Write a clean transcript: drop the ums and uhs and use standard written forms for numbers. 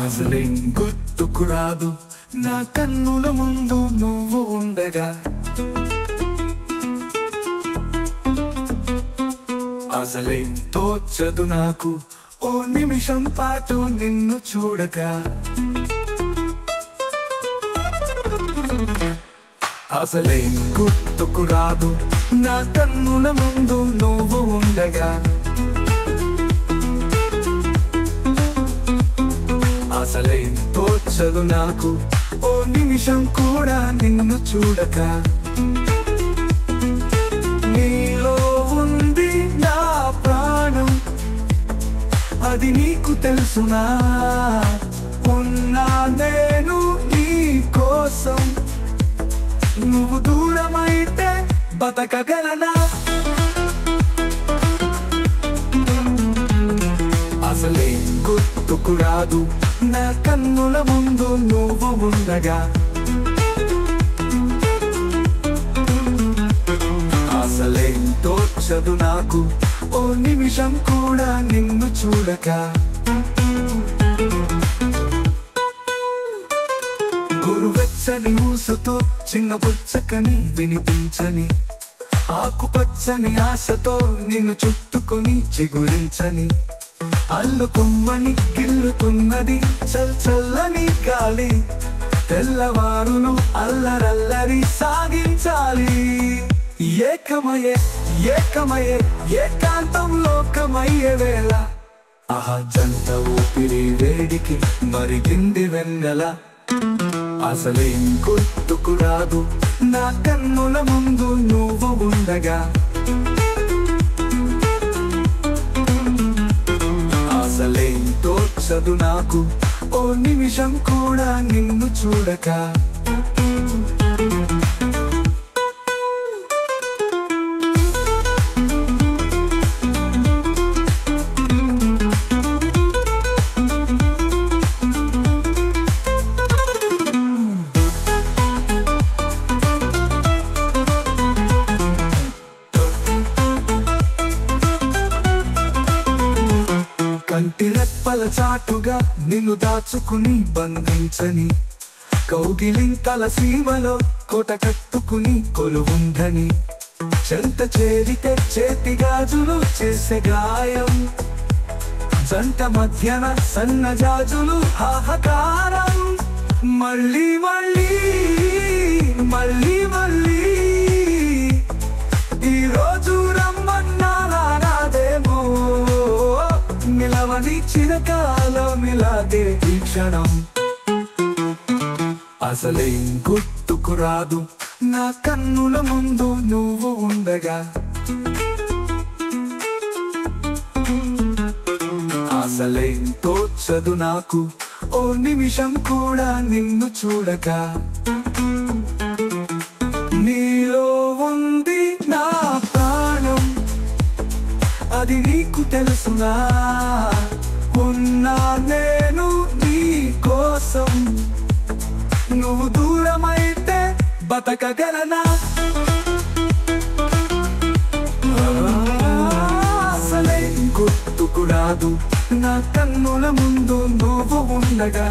అసలేం గుర్తుకు రాదు నా కన్నుల ముందు నువ్వు ఉండగా. అసలేం తోచదు నాకు ఓ నిమిషం పాటు నిన్ను చూడక. అసలేం గుర్తుకు రాదు నా కన్నుల ముందు నువ్వు ఉండగా. అసలేం తోచదు నాకు ఓ నిమిషం కూడా నిన్ను చూడక. నీలో ఉంది నా ప్రాణం అది నీకు తెలుసునా. ఉన్నా నేను నీ కోసం నువ్వు దూరమైతే బతకగలనా. అసలేం గుర్తుకు రాదు నా కన్నుల ముందు నువ్వు ఉండగా. అసలేం తోచదు నాకు ఓ నిమిషం కూడా నిన్ను చూడక. గురువెచ్చని ఊసుతో చిన్న పుచ్చకని వినిపించని ఆకుపచ్చని ఆశతో నిన్ను చుట్టుకొని చిగురించని అల్లుకుమ్మని గిల్లుతున్నది చల్లని గాలి. తెల్లవారులు అల్లరల్లరి సాగించాలి. ఏకమయే ఏకమయే ఏకాంతం లోకమయ్యే వేళ ఆహా జంట ఊపిరి వేడికి మరిగింది వెన్నెల. అసలేం గుర్తుకు రాదు నా కన్నుల ముందు నువ్వు ఉండగా. అసలేం తోచదు నాకు ఓ నిమిషం కూడా నిన్ను చూడక. కంటి రెప్పల చాటుగా నిన్ను దాచుకుని బంధించని కౌగిలింతల సీమలో కోట కట్టుకుని కొలువుందని చెంత చేరితే చేతి గాజులు చేసే గాయం. జంట మధ్యన సన్నజాజులు హాహాకారం. మళ్ళీ మళ్ళీ మళ్ళీ మళ్ళీ ఈ రోజు రమ్మన్నా రాదేమో. నిలవని చిరకాలం ఇలాగే ఈ క్షణం. అసలేం గుర్తుకు రాదు నా కన్నుల ముందు నువ్వు ఉండగా. అసలేం తోచదు నాకు ఓ నిమిషం కూడా నిన్ను చూడక. నీలో ఉంది నా ప్రాణం అది నీకు తెలుసునా. ఉన్నా నేను నీ కోసం నువ్వు దూరమైతే బతకగలనా. అసలేం గుర్తుకు రాదు నా కన్నుల ముందు నువ్వు ఉండగా.